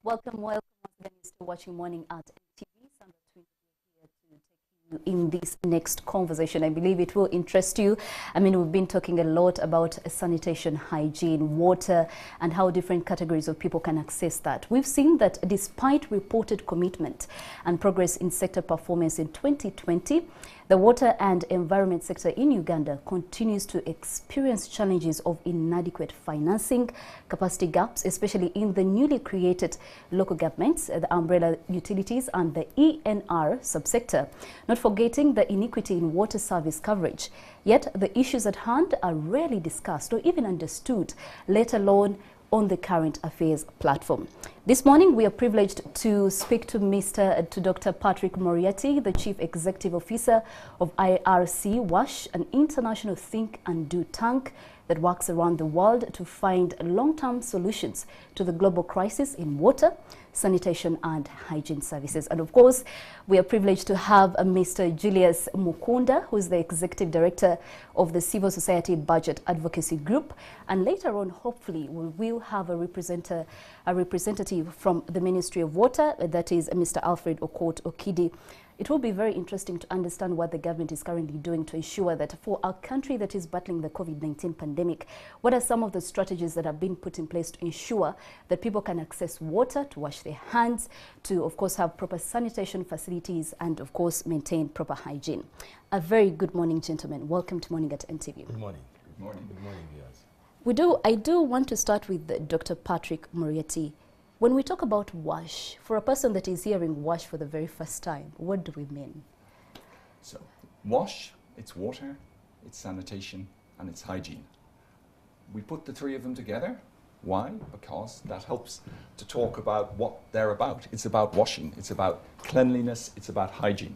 Welcome once again. You're still watching Morning at NTV. Sandra Twin here to take you in this next conversation. I believe it will interest you. I mean, we've been talking a lot about sanitation, hygiene, water, and how different categories of people can access that. We've seen that despite reported commitment and progress in sector performance in 2020, the water and environment sector in Uganda continues to experience challenges of inadequate financing, capacity gaps, especially in the newly created local governments, the umbrella utilities and the ENR subsector, not forgetting the inequity in water service coverage. Yet the issues at hand are rarely discussed or even understood, let alone on the Current Affairs platform. This morning, we are privileged to speak to Dr. Patrick Moriarty, the Chief Executive Officer of IRC WASH, an international think and do tank that works around the world to find long-term solutions to the global crisis in water, sanitation and hygiene services. And of course, we are privileged to have Mr. Julius Mukunda, who is the Executive Director of the Civil Society Budget Advocacy Group. And later on, hopefully, we will have a representative from the Ministry of Water, that is Mr. Alfred Okot Okidi. It will be very interesting to understand what the government is currently doing to ensure that for our country that is battling the COVID-19 pandemic, what are some of the strategies that have been put in place to ensure that people can access water, to wash their hands, to, of course, have proper sanitation facilities and, of course, maintain proper hygiene. A very good morning, gentlemen. Welcome to Morning at NTV. Good morning. Good morning. Good morning, viewers. I do want to start with Dr. Patrick Moriarty. When we talk about WASH, for a person that is hearing WASH for the very first time, what do we mean? So, WASH, it's water, it's sanitation, and it's hygiene. We put the three of them together. Why? Because that helps to talk about what they're about. It's about washing, it's about cleanliness, it's about hygiene.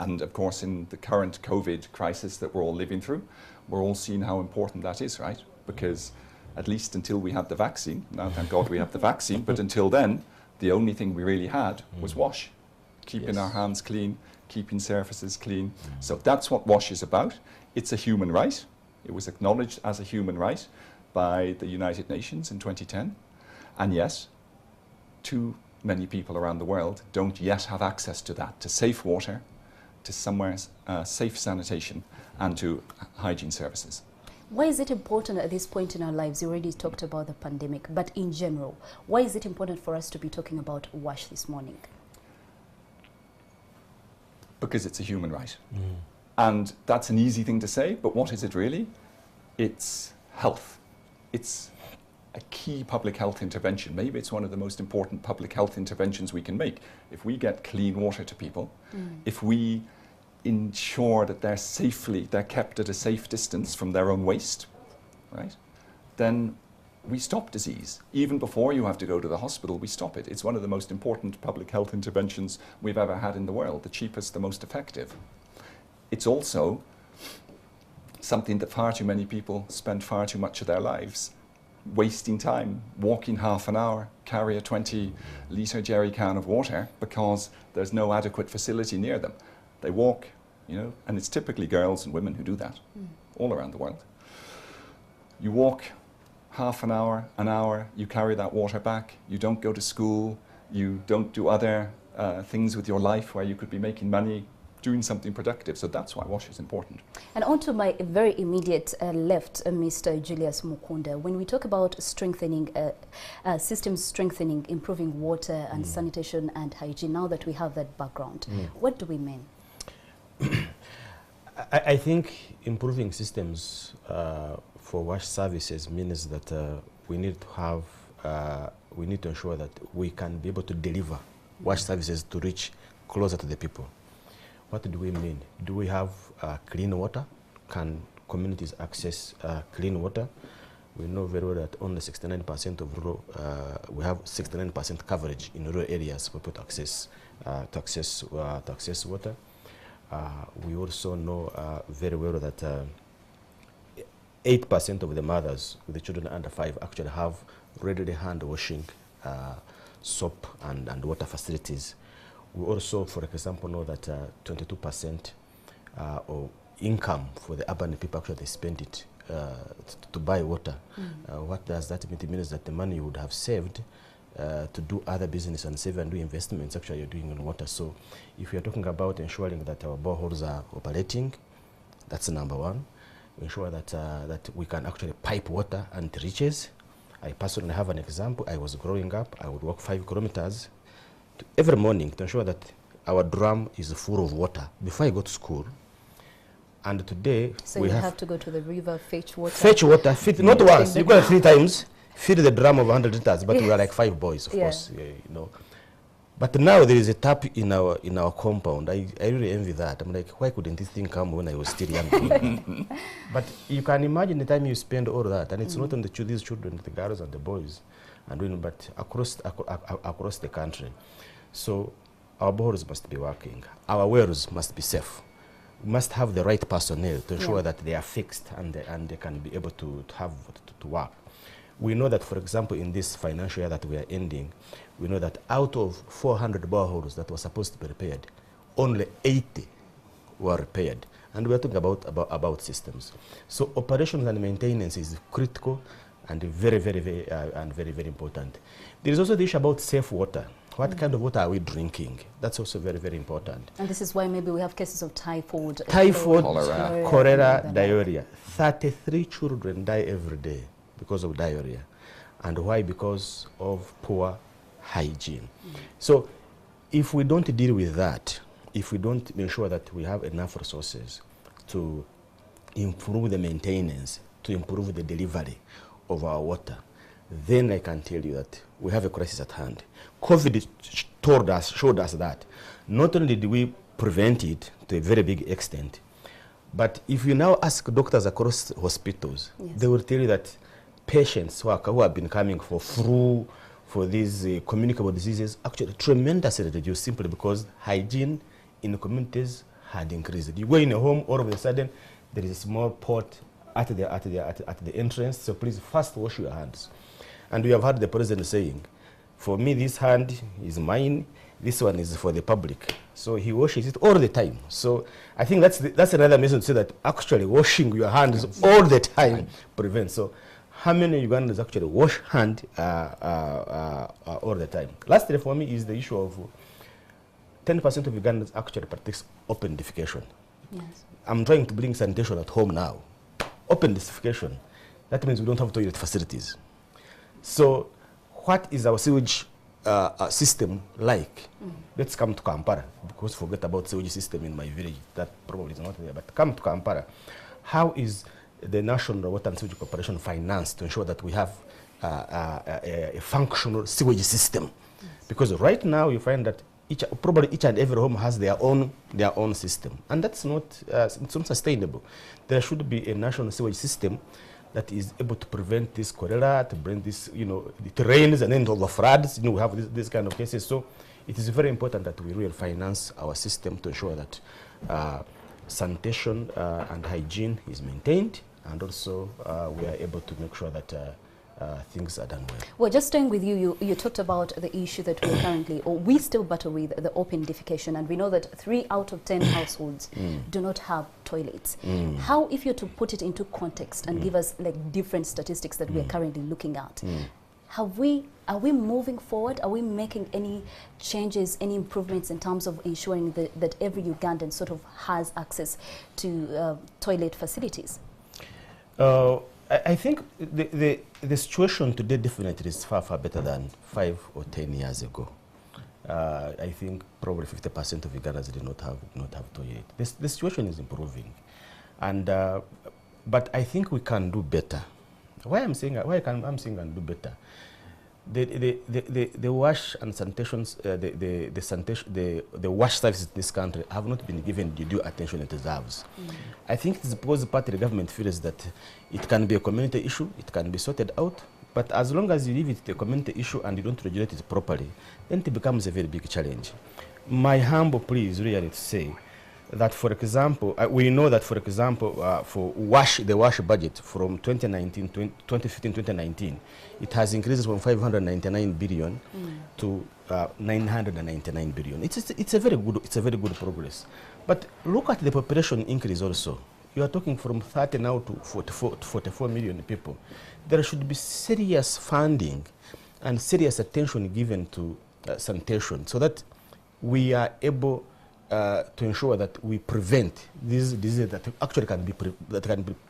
And of course, in the current COVID crisis that we're all living through, we're all seeing how important that is, right? Because at least until we had the vaccine, now thank God we have the vaccine, but until then, the only thing we really had was wash. Keeping our hands clean, keeping surfaces clean. So that's what WASH is about. It's a human right. It was acknowledged as a human right by the United Nations in 2010. And yes, too many people around the world don't yet have access to that, to safe water, to somewhere safe sanitation, and to hygiene services. Why is it important at this point in our lives? You already talked about the pandemic, but in general, why is it important for us to be talking about WASH this morning? Because it's a human right. And that's an easy thing to say, but what is it really? It's health. It's a key public health intervention. Maybe it's one of the most important public health interventions we can make. If we get clean water to people, if we ensure that they're kept at a safe distance from their own waste, right? Then we stop disease. Even before you have to go to the hospital, we stop it. It's one of the most important public health interventions we've ever had in the world, the cheapest, the most effective. It's also something that far too many people spend far too much of their lives wasting time, walking half an hour, carry a 20-litre jerry can of water because there's no adequate facility near them. They walk, and it's typically girls and women who do that all around the world. You walk half an hour, you carry that water back, you don't go to school, you don't do other things with your life where you could be making money, doing something productive. So that's why WASH is important. And on to my very immediate left, Mr. Julius Mukunda. When we talk about strengthening, systems strengthening, improving water and sanitation and hygiene, now that we have that background, what do we mean? I think improving systems for WASH services means that we need to ensure that we can be able to deliver WASH services to reach closer to the people. What do we mean? Do we have clean water? Can communities access clean water? We know very well that only 69% of rural, we have 69% coverage in rural areas for people to access water. We also know very well that 8% of the mothers with the children under 5 actually have readily hand washing soap and water facilities. We also, for example, know that 22% of income for the urban people actually they spend it to buy water. What does that mean? It means that the money you would have saved to do other business and save and do investments actually you're doing in water. So if we are talking about ensuring that our boreholes are operating, that's number one. Ensure that, that we can actually pipe water and it reaches. I personally have an example. I was growing up, I would walk 5 kilometers every morning to ensure that our drum is full of water before I go to school. And today So we you have to go to the river, fetch water. Fetch water, feed, not once, you go 3 times, feed the drum of 100 liters, but we are like 5 boys, of course, you know. But now there is a tap in our compound. I really envy that. I'm like, why couldn't this thing come when I was still young? But you can imagine the time you spend all that, and it's not only these children, the girls and the boys, and but across the country. So our boreholes must be working. Our wells must be safe. We must have the right personnel to ensure that they are fixed and they can be able to work. We know that, for example, in this financial year that we are ending, we know that out of 400 boreholes that were supposed to be repaired, only 80 were repaired. And we are talking about systems. So operations and maintenance is critical and very, very important. There is also the issue about safe water. What kind of water are we drinking? That's also very, very important. And this is why maybe we have cases of typhoid, cholera, diarrhea. 33 children die every day because of diarrhea. And why? Because of poor hygiene. So if we don't deal with that, if we don't make sure that we have enough resources to improve the maintenance, to improve the delivery of our water, then I can tell you that we have a crisis at hand. COVID showed us that not only did we prevent it to a very big extent, but if you now ask doctors across hospitals, they will tell you that patients who have been coming for flu, for these communicable diseases, actually tremendously reduced simply because hygiene in the communities had increased. You go in a home, all of a sudden, there is a small pot at the entrance, so please first wash your hands. And we have heard the president saying, for me, this hand is mine, this one is for the public. So he washes it all the time. So I think that's another message to say that actually washing your hands all the time prevents. So how many Ugandans actually wash hand all the time? Lastly, for me, is the issue of 10% of Ugandans actually practice open defecation. Yes. I'm trying to bring sanitation at home now. Open defecation. That means we don't have toilet facilities. So what is our sewage system like? Let's come to Kampala, because forget about sewage system in my village. That probably is not there, but come to Kampala. How is the National Water and Sewage Corporation financed to ensure that we have a functional sewage system? Because right now you find that probably each and every home has their own system, and that's not it's unsustainable. There should be a national sewage system that is able to prevent this cholera, to bring this, it rains and then all the floods. We have this kind of cases. So it is very important that we really finance our system to ensure that sanitation and hygiene is maintained, and also we are able to make sure that things are done well. Well, just staying with you, you talked about the issue that we currently, or we still battle with, the open defecation, and we know that 3 out of 10 households do not have toilets. How, if you're to put it into context and give us like different statistics that we are currently looking at, are we moving forward? Are we making any changes, any improvements in terms of ensuring that every Ugandan sort of has access to toilet facilities? I think the situation today definitely is far, far better than 5 or 10 years ago. I think probably 50% of Ugandans did not have toilet. The situation is improving, and but I think we can do better. I'm saying and do better. The wash and sanitation, the wash services in this country have not been given the due attention it deserves. I think it's because the party the government feels that it can be a community issue, it can be sorted out, but as long as you leave it a community issue and you don't regulate it properly, then it becomes a very big challenge. My humble plea is really to say that, for example, we know that, for example, for the wash budget from 2015-2019, it has increased from 599 billion to 999 billion. It's a very good progress. But look at the population increase also. You are talking from 30 now to 44 million people. There should be serious funding and serious attention given to sanitation, so that we are able to ensure that we prevent these diseases that actually can be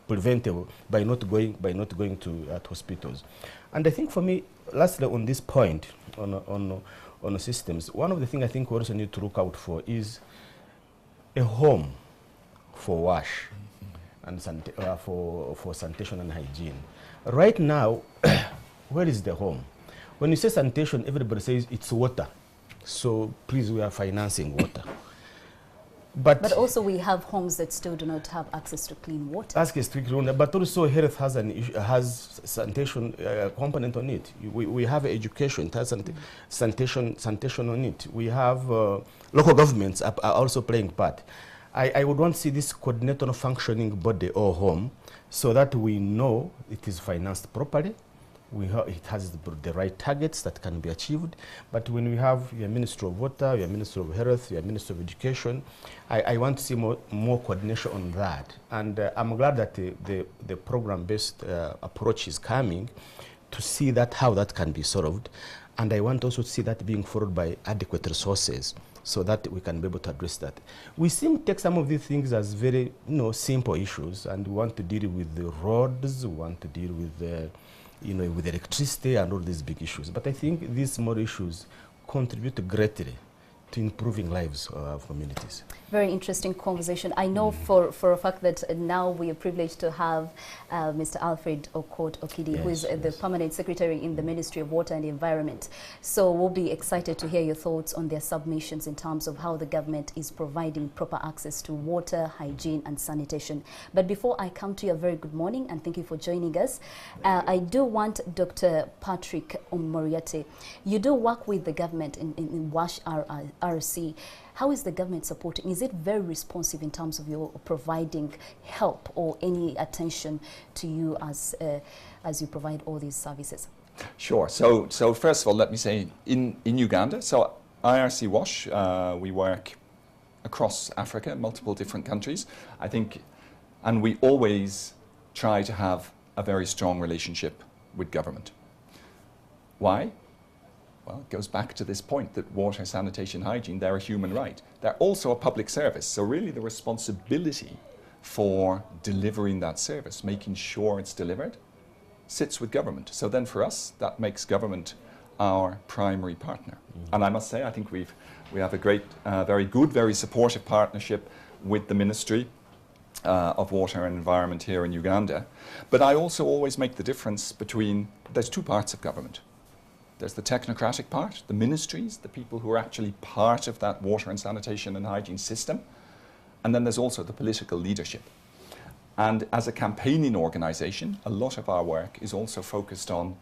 preventable by not going to hospitals. And I think for me, lastly, on this point on the systems, one of the things I think we also need to look out for is a home for WASH and for sanitation and hygiene. Right now, where is the home? When you say sanitation, everybody says it's water. So please, we are financing water. But also we have homes that still do not have access to clean water. Access to clean water, but also health has an issue, has sanitation component on it. We have education, it has sanitation on it. We have local governments are also playing part. I would want to see this coordinated functioning body or home, so that we know it is financed properly. It has the right targets that can be achieved. But when we have your Ministry of Water, your Ministry of Health, your Ministry of Education, I want to see more coordination on that. And I'm glad that the program-based approach is coming to see that how that can be solved. And I want also to see that being followed by adequate resources, so that we can be able to address that. We seem to take some of these things as very simple issues, and we want to deal with the roads, we want to deal with with electricity and all these big issues. But I think these small issues contribute greatly to improving lives of communities. Very interesting conversation. I know for a fact that now we are privileged to have Mr. Alfred Okot-Okidi, who is the Permanent Secretary in the Ministry of Water and Environment. So we'll be excited to hear your thoughts on their submissions in terms of how the government is providing proper access to water, hygiene and sanitation. But before I come to you, a very good morning and thank you for joining us. I do want Dr. Patrick Omoriate. You do work with the government in WASH RC. How is the government supporting? Is it very responsive in terms of your providing help or any attention to you as you provide all these services? Sure. So first of all, let me say in Uganda, so IRC WASH, we work across Africa, multiple different countries, I think, and we always try to have a very strong relationship with government. Why? Well, it goes back to this point that water, sanitation, hygiene, they're a human right. They're also a public service. So really the responsibility for delivering that service, making sure it's delivered, sits with government. So then for us, that makes government our primary partner. And I must say, I think we have a great, very good, very supportive partnership with the Ministry of Water and Environment here in Uganda. But I also always make the difference between, there's two parts of government. There's the technocratic part, the ministries, the people who are actually part of that water and sanitation and hygiene system. And then there's also the political leadership. And as a campaigning organisation, a lot of our work is also focused on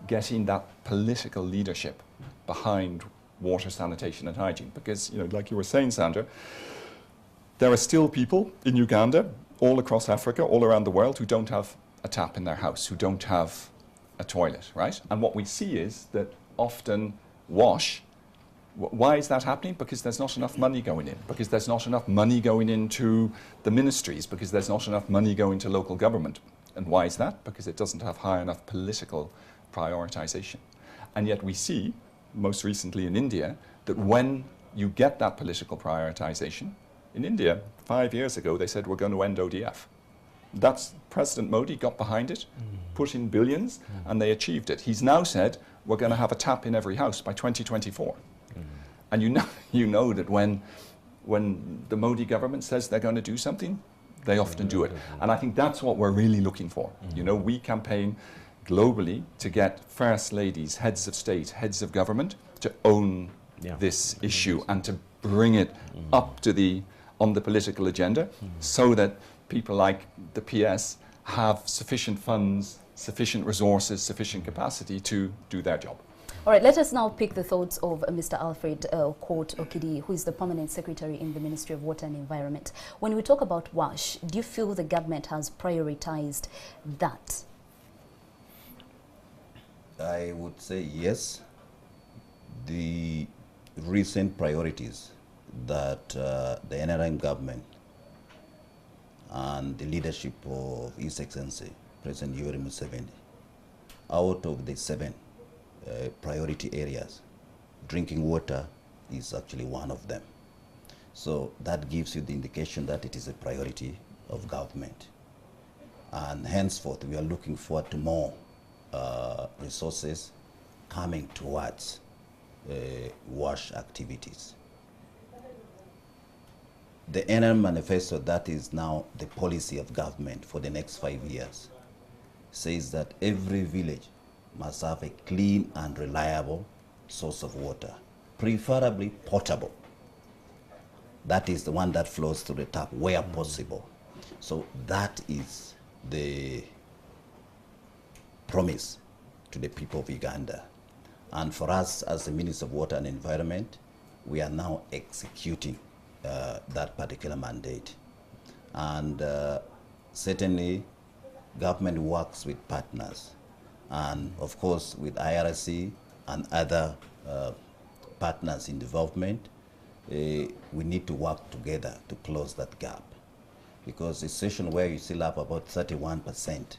getting that political leadership behind water, sanitation and hygiene. Because, like you were saying, Sandra, there are still people in Uganda, all across Africa, all around the world, who don't have a tap in their house, who don't have a toilet, right? And what we see is that often WASH, why is that happening? Because there's not enough money going in, because there's not enough money going into the ministries, because there's not enough money going to local government. And why is that? Because it doesn't have high enough political prioritization. And yet we see, most recently in India, that when you get that political prioritization, in India, 5 years ago, they said, we're going to end ODF. That's President Modi got behind it, put in billions, and they achieved it. He's now said, we're going to have a tap in every house by 2024. And you know that when the Modi government says they're going to do something, they often do it. And I think that's what we're really looking for. We campaign globally to get first ladies, heads of state, heads of government to own this issue and to bring it up to on the political agenda so that people like the PS have sufficient funds, sufficient resources, sufficient capacity to do their job. All right, let us now pick the thoughts of Mr. Alfred Okot-Okidi, who is the Permanent Secretary in the Ministry of Water and Environment. When we talk about WASH, do you feel the government has prioritized that? I would say yes. The recent priorities that the NRM government and the leadership of His Excellency, President Yoweri Museveni, out of the 7 priority areas. Drinking water is actually one of them. So that gives you the indication that it is a priority of government. And henceforth, we are looking forward to more resources coming towards WASH activities. The NRM manifesto, that is now the policy of government for the next 5 years, says that every village must have a clean and reliable source of water, preferably potable. That is the one that flows through the tap where possible. So that is the promise to the people of Uganda. And for us as the Minister of Water and Environment, we are now executing that particular mandate. And certainly government works with partners, and of course with IRC and other partners in development. We need to work together to close that gap, because a situation where you still have about 31%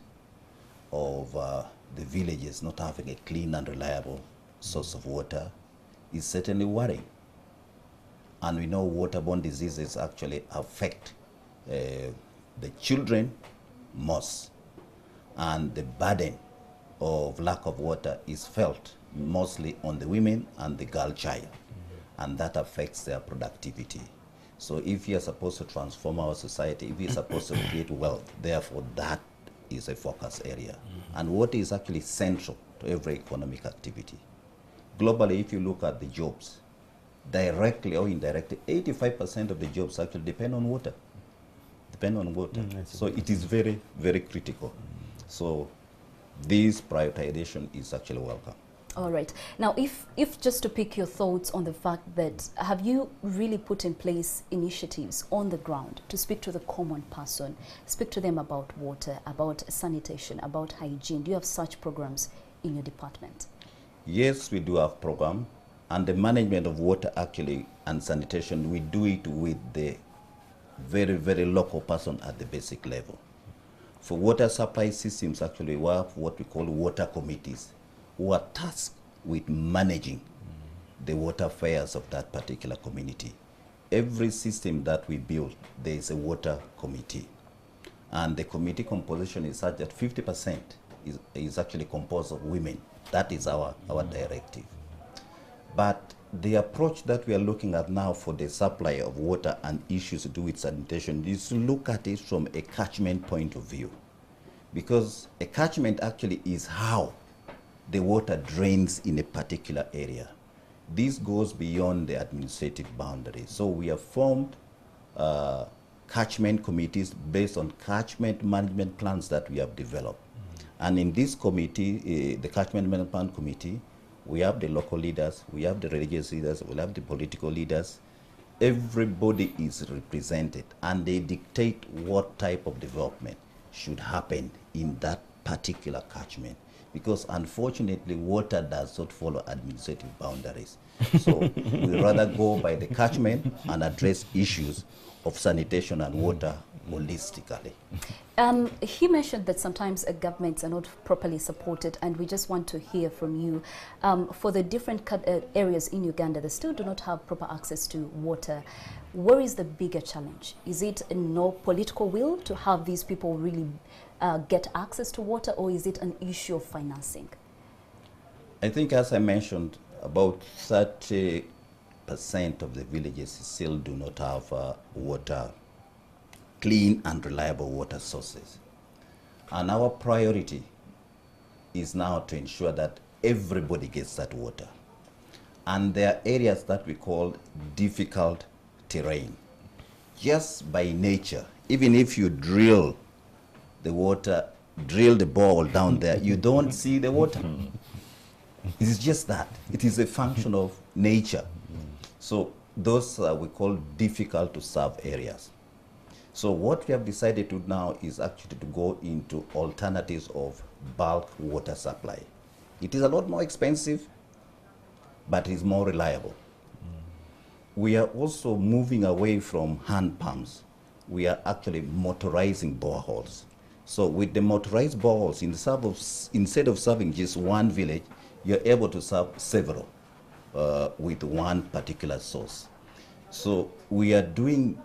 of the villages not having a clean and reliable source of water is certainly worrying. And we know waterborne diseases actually affect the children most, and the burden of lack of water is felt mostly on the women and the girl child, and that affects their productivity. So if you are supposed to transform our society, if you are supposed to create wealth, therefore that is a focus area. And water is actually central to every economic activity. Globally, if you look at the jobs, directly or indirectly, 85% of the jobs actually depend on water. So it is very, very critical. So this prioritization is actually welcome. All right. Now, if just to pick your thoughts on the fact that, have you really put in place initiatives on the ground to speak to the common person, speak to them about water, about sanitation, about hygiene? Do you have such programs in your department? Yes, we do have program, and the management of water actually and sanitation, we do it with the very, very local person at the basic level. For water supply systems, actually, we have what we call water committees, who are tasked with managing the water affairs of that particular community. Every system that we build, there is a water committee. And the committee composition is such that 50% is actually composed of women. That is our directive. But the approach that we are looking at now for the supply of water and issues to do with sanitation is to look at it from a catchment point of view. Because a catchment actually is how the water drains in a particular area. This goes beyond the administrative boundaries. So we have formed catchment committees based on catchment management plans that we have developed. And in this committee, the catchment management plan committee, we have the local leaders, we have the religious leaders, we have the political leaders. Everybody is represented, and they dictate what type of development should happen in that particular catchment. Because unfortunately, water does not follow administrative boundaries. So we rather go by the catchment and address issues of sanitation and water holistically. He mentioned that sometimes governments are not properly supported, and we just want to hear from you. For the different areas in Uganda that still do not have proper access to water, where is the bigger challenge? Is it no political will to have these people really get access to water, or is it an issue of financing? I think, as I mentioned, about 30% of the villages still do not have water, clean and reliable water sources. And our priority is now to ensure that everybody gets that water. And there are areas that we call difficult terrain. Just by nature, even if you drill the water, drill the bore down there, you don't see the water. It's just that. It is a function of nature. So those we call difficult to serve areas. So what we have decided to now is actually to go into alternatives of bulk water supply. It is a lot more expensive, but it's more reliable. We are also moving away from hand pumps. We are actually motorizing boreholes. So with the motorized boreholes, instead of serving just one village, you're able to serve several with one particular source. So we are doing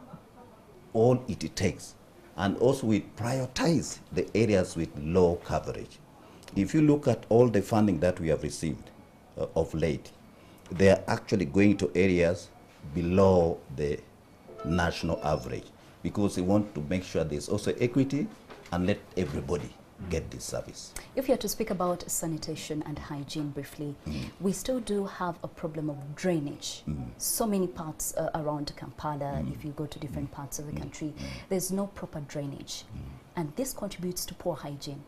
all it takes, and also we prioritize the areas with low coverage. If you look at all the funding that we have received of late, they are actually going to areas below the national average, because we want to make sure there's also equity and let everybody get this service. If you are to speak about sanitation and hygiene briefly, we still do have a problem of drainage. So many parts around Kampala, if you go to different parts of the country, there's no proper drainage. And this contributes to poor hygiene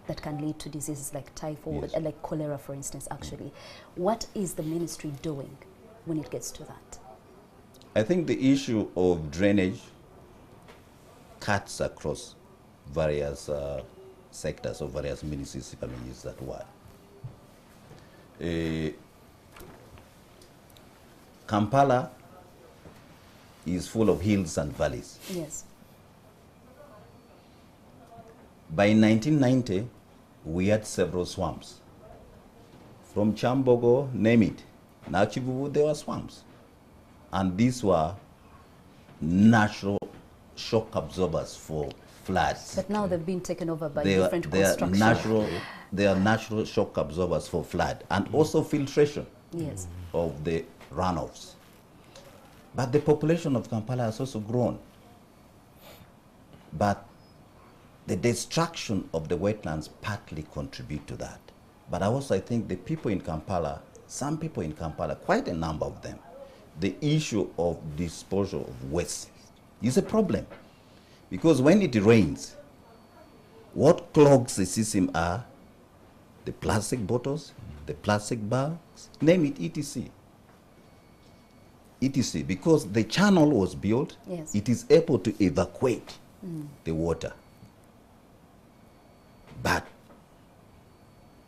that can lead to diseases like typhoid, Yes. like cholera, for instance, actually. What is the ministry doing when it gets to that? I think the issue of drainage cuts across various sectors or various ministries, if I may use that word. Kampala is full of hills and valleys. Yes. By 1990, we had several swamps. From Chambogo, name it, Nachivuvu, there were swamps. And these were natural shock absorbers for floods. But now they've been taken over by They are construction. they are natural shock absorbers for flood, and also filtration Yes. of the runoffs. But the population of Kampala has also grown. But the destruction of the wetlands partly contribute to that. But I think the people in Kampala, some people in Kampala, quite a number of them, the issue of disposal of waste is a problem. Because when it rains, what clogs the system are the plastic bottles, the plastic bags, name it, etc. etc. Because the channel was built, Yes. it is able to evacuate the water. But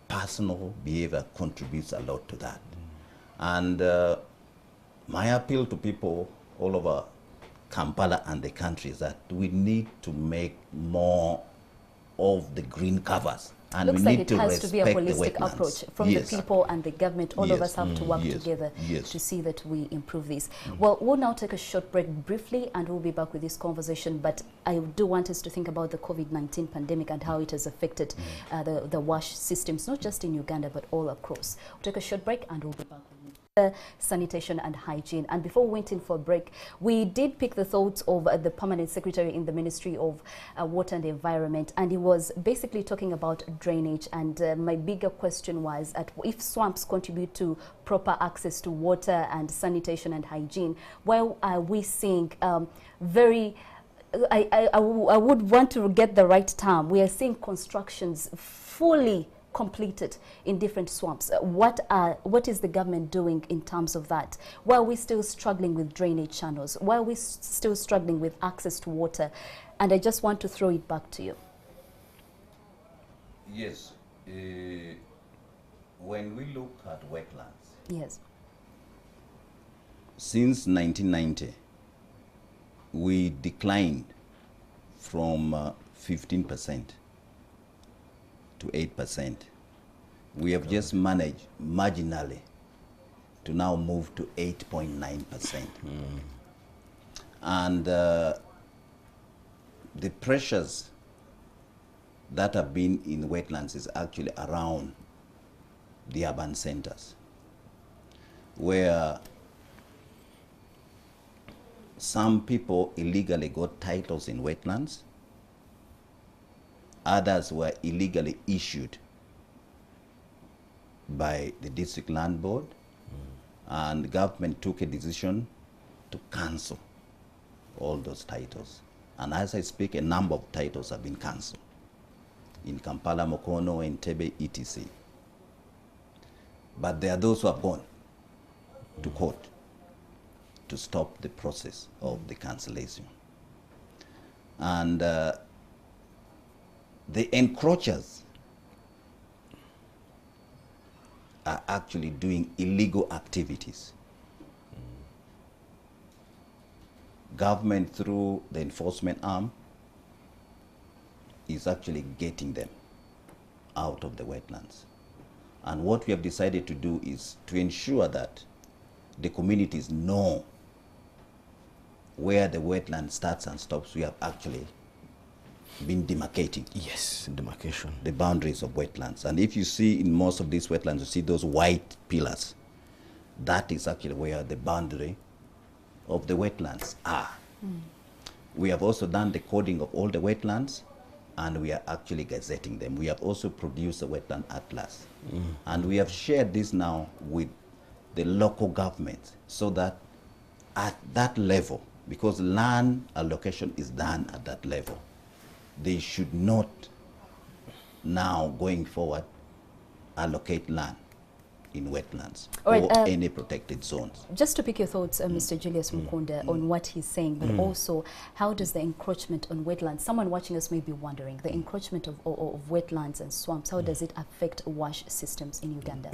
personal behavior contributes a lot to that. And my appeal to people all over Kampala and the country is that we need to make more of the green covers. And Looks we like need it to has to be a respect the holistic wetlands. approach from Yes. the people and the government. All of Yes. us have to work Yes. together Yes. to see that we improve this. Well, we'll now take a short break briefly and we'll be back with this conversation. But I do want us to think about the COVID-19 pandemic and how it has affected the WASH systems, not just in Uganda, but all across. We'll take a short break and we'll be back with you. Sanitation and hygiene. And before waiting for a break, we did pick the thoughts of the permanent secretary in the Ministry of Water and Environment, and he was basically talking about drainage. And my bigger question was if swamps contribute to proper access to water and sanitation and hygiene, why are we seeing I would want to get the right term. We are seeing constructions fully completed in different swamps. What is the government doing in terms of that? Why are we still struggling with drainage channels? Why are we still struggling with access to water? And I just want to throw it back to you. Yes. When we look at wetlands, Yes. since 1990, we declined from 15% to 8%. We have just managed marginally to now move to 8.9%. And the pressures that have been in wetlands is actually around the urban centers, where some people illegally got titles in wetlands, others were illegally issued by the district land board, and the government took a decision to cancel all those titles. And as I speak, a number of titles have been cancelled in Kampala, Mukono, Entebbe, etc. But there are those who have gone to court to stop the process of the cancellation. And the encroachers are actually doing illegal activities. Government, through the enforcement arm, is actually getting them out of the wetlands. And what we have decided to do is to ensure that the communities know where the wetland starts and stops. We have actually been demarcating Yes, demarcation. the boundaries of wetlands. And if you see in most of these wetlands, you see those white pillars. That is actually where the boundary of the wetlands are. We have also done the coding of all the wetlands, and we are actually gazetting them. We have also produced a wetland atlas. And we have shared this now with the local government so that at that level, because land allocation is done at that level, they should not now going forward allocate land in wetlands All right, or any protected zones. Just to pick your thoughts, Mr. Julius Mukunda, on what he's saying, but also how does the encroachment on wetlands, someone watching us may be wondering, the encroachment of wetlands and swamps, how does it affect wash systems in Uganda?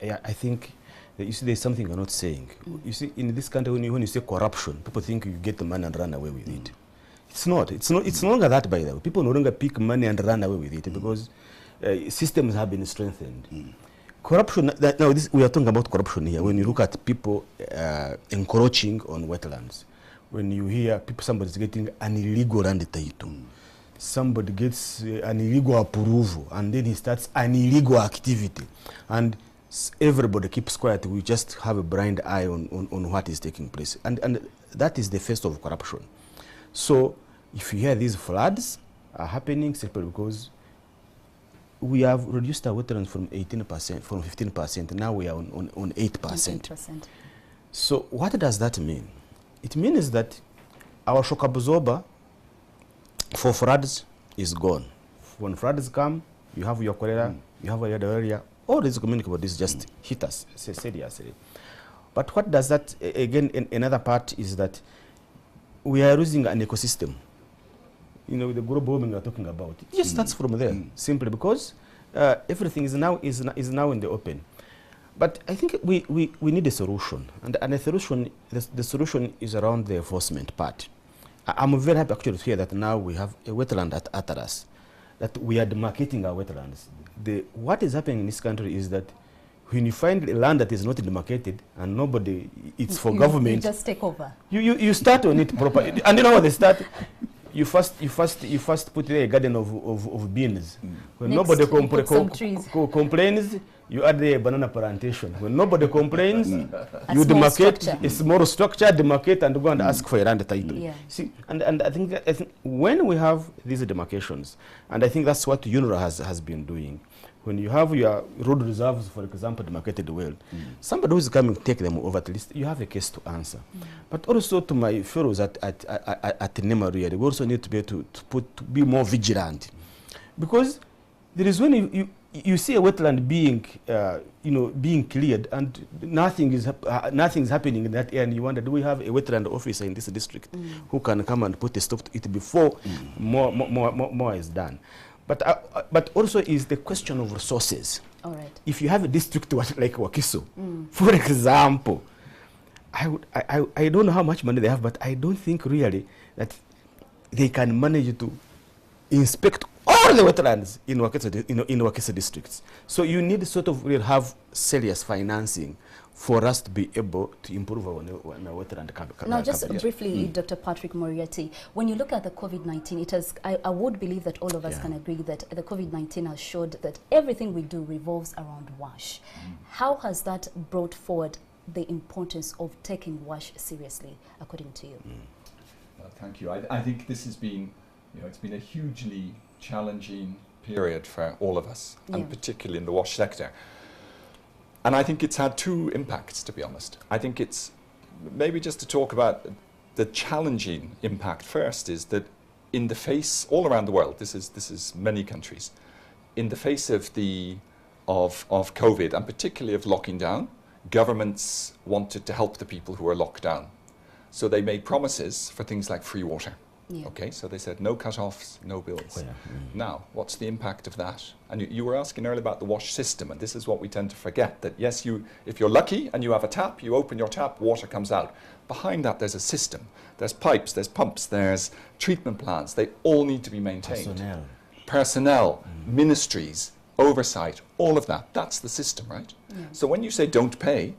I think that you see there's something you're not saying. You see, in this country, when you say corruption, people think you get the money and run away with it. It's not. It's no longer that, by the way. People no longer pick money and run away with it because systems have been strengthened. Corruption, now we are talking about corruption here. When you look at people encroaching on wetlands, when you hear people, somebody's getting an illegal land title, somebody gets an illegal approval, and then he starts an illegal activity, and everybody keeps quiet. We just have a blind eye on what is taking place, and that is the face of corruption. So if you hear these floods are happening simply because we have reduced our wetlands from 18%, from 15%, now we are on 8%. 8%. So what does that mean? It means that our shock absorber for floods is gone. When floods come, you have your cholera, you have your diarrhea, all these communicable diseases just hit us seriously. But what does that, again, another part is that we are losing an ecosystem. You know, the global warming we are talking about, it just starts from there, simply because everything is now in the open. But I think we need a solution, and the solution is around the enforcement part. I'm very happy actually to hear that now we have a wetland at Atlas, that we are demarcating our wetlands. What is happening in this country is that when you find a land that is not demarcated and nobody, it's for government. You just take over. You start on it properly, and you know what they start. You first put there a garden of beans. When Next, nobody complains, you add there a banana plantation. When nobody complains, you demarcate a small structure, demarcate, and go and ask for a land title. Yeah. See, and I think when we have these demarcations, and I think that's what UNRWA has been doing. When you have your road reserves, for example, demarcated well, somebody who's coming take them over, at least you have a case to answer. But also to my fellows at NEMA, we also need to be to be more vigilant, because there is when you see a wetland being being cleared and nothing is happening in that area, and you wonder, do we have a wetland officer in this district who can come and put a stop to it before more is done? But also is the question of resources. All right. If you have a district like Wakiso, for example, I don't know how much money they have, but I don't think really that they can manage to inspect all the wetlands in Wakiso districts. So you need sort of really have serious financing for us to be able to improve our wetland coverage. Now, just briefly, Dr. Patrick Moriarty, when you look at the COVID-19, it has, I would believe that all of us can agree that the COVID-19 has showed that everything we do revolves around WASH. How has that brought forward the importance of taking WASH seriously, according to you? Well, thank you. I think this has been, it's been a hugely challenging period for all of us, and particularly in the WASH sector. And I think it's had two impacts, to be honest. I think it's, maybe just to talk about the challenging impact first, is that in the face, all around the world, this is many countries, in the face of of COVID, and particularly of locking down, governments wanted to help the people who are locked down. So they made promises for things like free water. Yeah. Okay, so they said no cut-offs, no bills. Oh, yeah. Now, what's the impact of that? And you were asking earlier about the WASH system, and this is what we tend to forget, that yes, if you're lucky and you have a tap, you open your tap, water comes out. Behind that, there's a system. There's pipes, there's pumps, there's treatment plants. They all need to be maintained. Personnel, ministries, oversight, all of that. That's the system, right? Yeah. So when you say don't pay,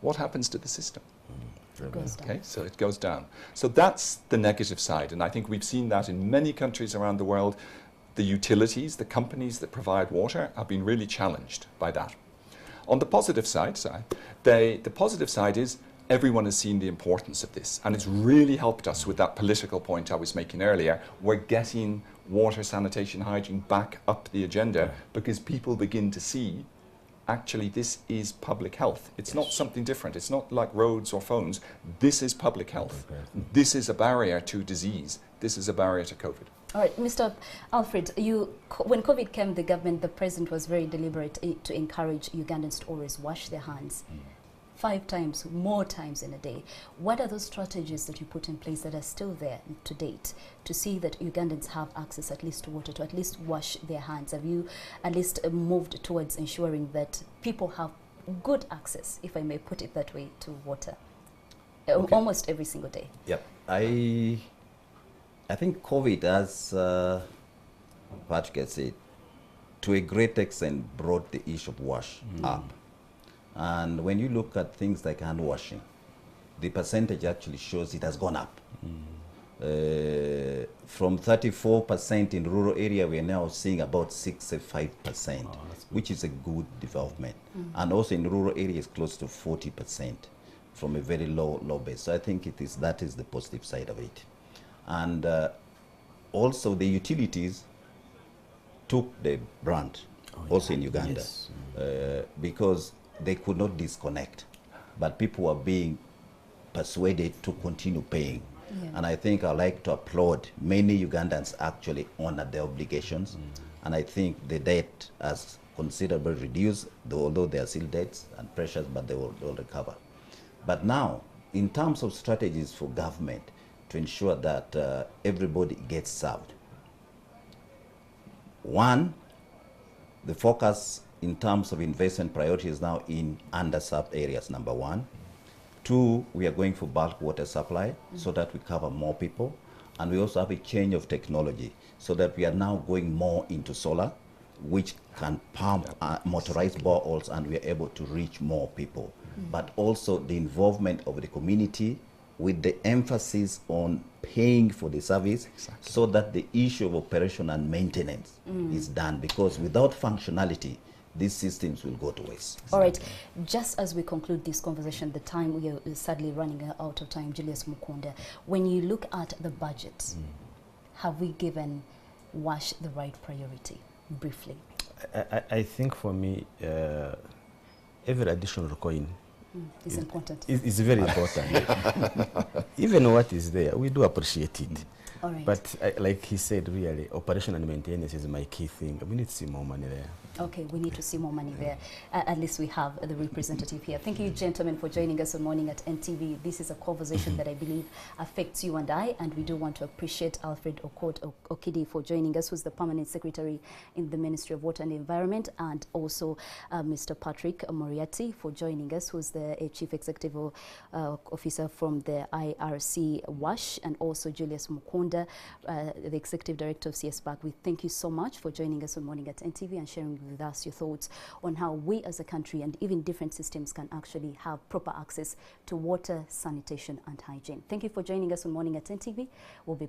what happens to the system? Goes down. Okay, so it goes down. So that's the negative side, and I think we've seen that in many countries around the world. The utilities, the companies that provide water have been really challenged by that. On the positive side, the positive side is everyone has seen the importance of this, and it's really helped us with that political point I was making earlier. We're getting water, sanitation, hygiene back up the agenda because people begin to see actually this is public health. It's not something different. It's not like roads or phones. This is public health. This is a barrier to disease. This is a barrier to COVID. All right, Mr. Alfred, when COVID came, the government, the president was very deliberate to encourage Ugandans to always wash their hands 5 times, more times in a day. What are those strategies that you put in place that are still there to date to see that Ugandans have access at least to water, to at least wash their hands? Have you at least moved towards ensuring that people have good access, if I may put it that way, to water almost every single day? Yep. I think COVID has, Patrick said, to a great extent brought the issue of wash up. And when you look at things like hand washing, the percentage actually shows it has gone up. From 34% in rural area, we are now seeing about 65%, which is a good development. And also in rural areas, close to 40% from a very low base. So I think that is the positive side of it. And also the utilities took the brunt, also in Uganda, because they could not disconnect, but people were being persuaded to continue paying. And I think I'd like to applaud many Ugandans actually honor their obligations. And I think the debt has considerably reduced, although there are still debts and pressures, but they will recover. But now, in terms of strategies for government to ensure that everybody gets served, one, the focus in terms of investment priorities now in underserved areas, number 1. 2, we are going for bulk water supply so that we cover more people. And we also have a change of technology so that we are now going more into solar, which can pump motorized boreholes, and we are able to reach more people. But also the involvement of the community with the emphasis on paying for the service, so that the issue of operation and maintenance is done, because without functionality, these systems will go to waste. All right, just as we conclude this conversation, the time we are sadly running out of time, Julius Mukunda, when you look at the budget, have we given WASH the right priority, briefly? I think for me, every additional coin is important. It's very important. Even what is there, we do appreciate it. All right. But like he said, really, operation and maintenance is my key thing. We need to see more money there. Okay, we need to see more money there. At least we have the representative here. Thank you, gentlemen, for joining us on Morning at NTV. This is a conversation that I believe affects you and I, and we do want to appreciate Alfred Okidi for joining us, who's the Permanent Secretary in the Ministry of Water and Environment, and also Mr. Patrick Moriarty for joining us, who's the Chief Executive Officer from the IRC WASH, and also Julius Mukunda, the Executive Director of CSBAC. We thank you so much for joining us on Morning at NTV and sharing with us your thoughts on how we as a country and even different systems can actually have proper access to water, sanitation and hygiene. Thank you for joining us on Morning at NTV. We'll be back.